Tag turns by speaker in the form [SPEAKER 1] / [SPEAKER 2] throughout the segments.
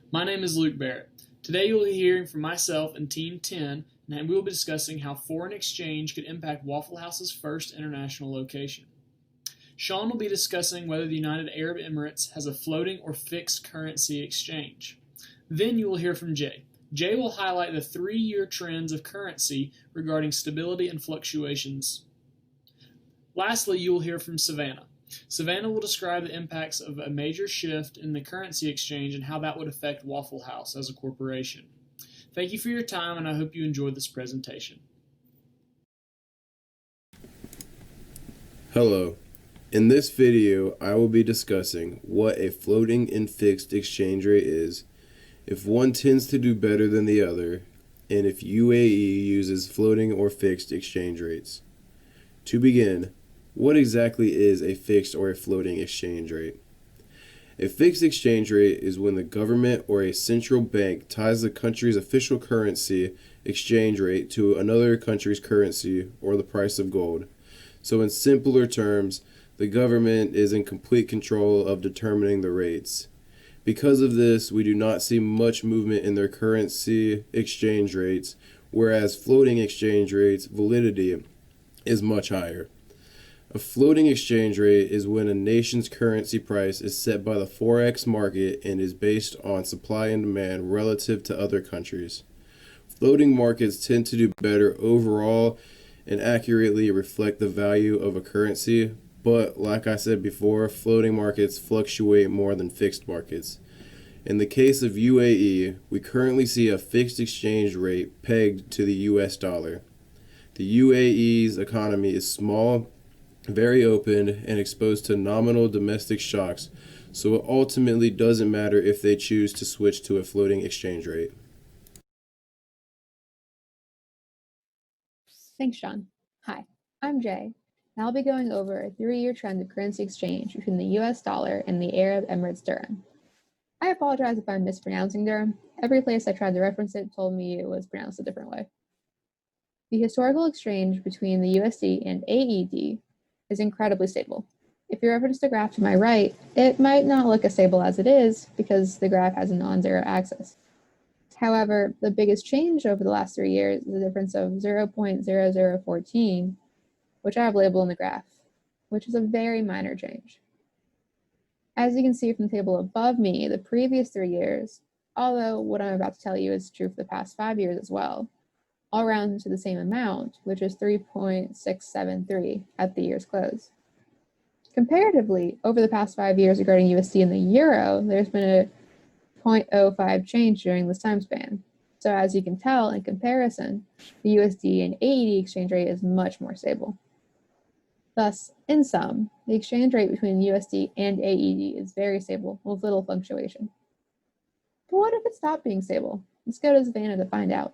[SPEAKER 1] My name is Luke Barrett. Today you will be hearing from myself and Team 10, and we will be discussing how foreign exchange could impact Waffle House's first international location. Sean will be discussing whether the United Arab Emirates has a floating or fixed currency exchange. Then you will hear from Jay. Jay will highlight the 3-year trends of currency regarding stability and fluctuations. Lastly, you will hear from Savannah. Savannah will describe the impacts of a major shift in the currency exchange and how that would affect Waffle House as a corporation. Thank you for your time, and I hope you enjoyed this presentation.
[SPEAKER 2] Hello. In this video, I will be discussing what a floating and fixed exchange rate is, if one tends to do better than the other, and if UAE uses floating or fixed exchange rates. To begin, what exactly is a fixed or a floating exchange rate? A fixed exchange rate is when the government or a central bank ties the country's official currency exchange rate to another country's currency or the price of gold. So in simpler terms, the government is in complete control of determining the rates. Because of this, we do not see much movement in their currency exchange rates, whereas floating exchange rates validity is much higher. A floating exchange rate is when a nation's currency price is set by the forex market and is based on supply and demand relative to other countries. Floating markets tend to do better overall and accurately reflect the value of a currency, but like I said before, floating markets fluctuate more than fixed markets. In the case of UAE, we currently see a fixed exchange rate pegged to the US dollar. The UAE's economy is small, very open, and exposed to nominal domestic shocks, so it ultimately doesn't matter if they choose to switch to a floating exchange rate.
[SPEAKER 3] Thanks, Sean. Hi, I'm Jay, and I'll be going over a 3-year trend of currency exchange between the US dollar and the Arab Emirates dirham. I apologize if I'm mispronouncing dirham. Every place I tried to reference it told me it was pronounced a different way. The historical exchange between the USD and AED is incredibly stable. If you reference the graph to my right, it might not look as stable as it is because the graph has a non-zero axis. However, the biggest change over the last 3 years is the difference of 0.0014, which I have labeled in the graph, which is a very minor change. As you can see from the table above me, the previous 3 years, although what I'm about to tell you is true for the past 5 years as well, all round to the same amount, which is 3.673 at the year's close. Comparatively, over the past 5 years regarding USD and the euro, there's been a 0.05 change during this time span. So as you can tell, in comparison, the USD and AED exchange rate is much more stable. Thus, in sum, the exchange rate between USD and AED is very stable with little fluctuation. But what if it stopped being stable? Let's go to Savannah to find out.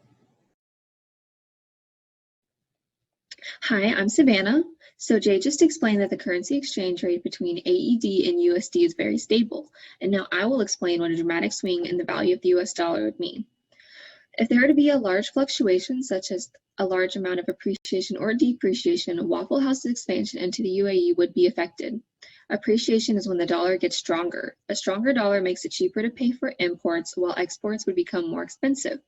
[SPEAKER 4] Hi, I'm Savannah. So Jay just explained that the currency exchange rate between AED and USD is very stable, and now I will explain what a dramatic swing in the value of the US dollar would mean. If there were to be a large fluctuation, such as a large amount of appreciation or depreciation, Waffle House's expansion into the UAE would be affected. Appreciation is when the dollar gets stronger. A stronger dollar makes it cheaper to pay for imports, while exports would become more expensive.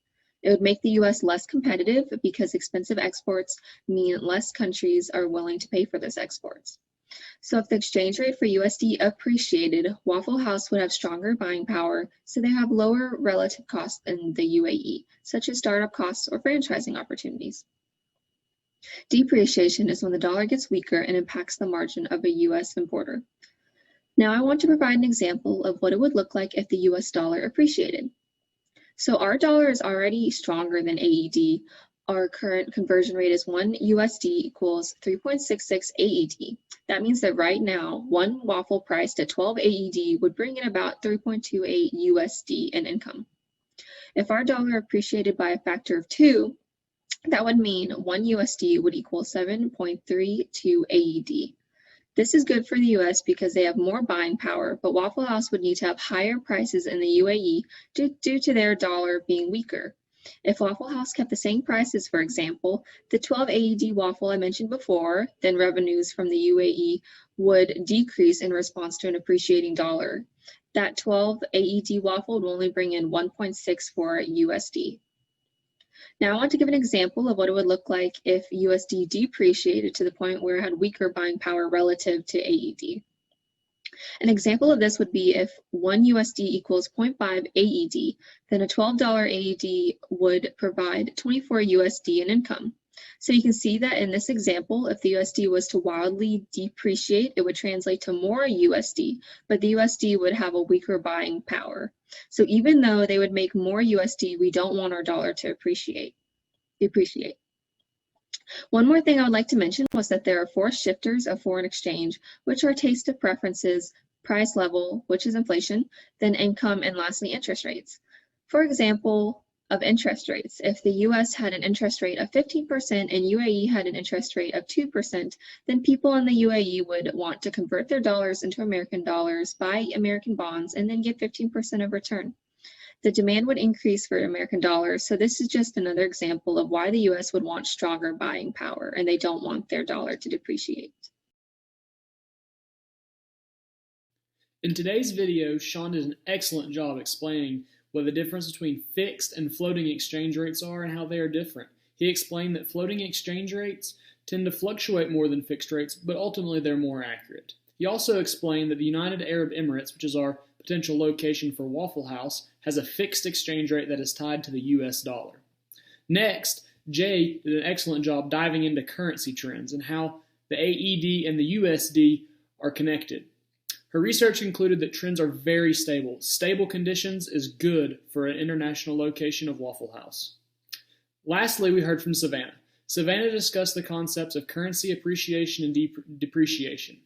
[SPEAKER 4] It would make the US less competitive because expensive exports mean less countries are willing to pay for those exports. So if the exchange rate for USD appreciated, Waffle House would have stronger buying power, so they have lower relative costs in the UAE, such as startup costs or franchising opportunities. Depreciation is when the dollar gets weaker and impacts the margin of a US importer. Now I want to provide an example of what it would look like if the US dollar appreciated. So our dollar is already stronger than AED. Our current conversion rate is 1 USD equals 3.66 AED. That means that right now, one waffle priced at 12 AED would bring in about 3.28 USD in income. If our dollar appreciated by a factor of 2, that would mean 1 USD would equal 7.32 AED. This is good for the US because they have more buying power, but Waffle House would need to have higher prices in the UAE due to their dollar being weaker. If Waffle House kept the same prices, for example, the 12 AED waffle I mentioned before, then revenues from the UAE would decrease in response to an appreciating dollar. That 12 AED waffle would only bring in 1.64 USD. Now I want to give an example of what it would look like if USD depreciated to the point where it had weaker buying power relative to AED. An example of this would be if 1 USD equals 0.5 AED, then a $12 AED would provide 24 USD in income. So you can see that in this example, if the USD was to wildly depreciate, it would translate to more USD, but the USD would have a weaker buying power. So even though they would make more USD, we don't want our dollar to depreciate. One more thing I would like to mention was that there are 4 shifters of foreign exchange, which are taste of preferences, price level, which is inflation, then income, and lastly, interest rates. For example, of interest rates, if the US had an interest rate of 15% and UAE had an interest rate of 2%, then people in the UAE would want to convert their dollars into American dollars, buy American bonds, and then get 15% of return. The demand would increase for American dollars, so this is just another example of why the US would want stronger buying power, and they don't want their dollar to depreciate.
[SPEAKER 1] In today's video, Sean did an excellent job explaining what the difference between fixed and floating exchange rates are and how they are different. He explained that floating exchange rates tend to fluctuate more than fixed rates, but ultimately they're more accurate. He also explained that the United Arab Emirates, which is our potential location for Waffle House, has a fixed exchange rate that is tied to the US dollar. Next, Jay did an excellent job diving into currency trends and how the AED and the USD are connected. Her research concluded that trends are very stable. Stable conditions is good for an international location of Waffle House. Lastly, we heard from Savannah. Savannah discussed the concepts of currency appreciation and depreciation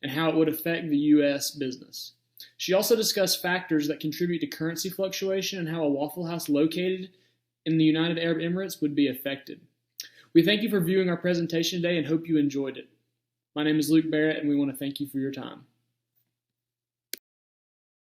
[SPEAKER 1] and how it would affect the U.S. business. She also discussed factors that contribute to currency fluctuation and how a Waffle House located in the United Arab Emirates would be affected. We thank you for viewing our presentation today and hope you enjoyed it. My name is Luke Barrett, and we want to thank you for your time.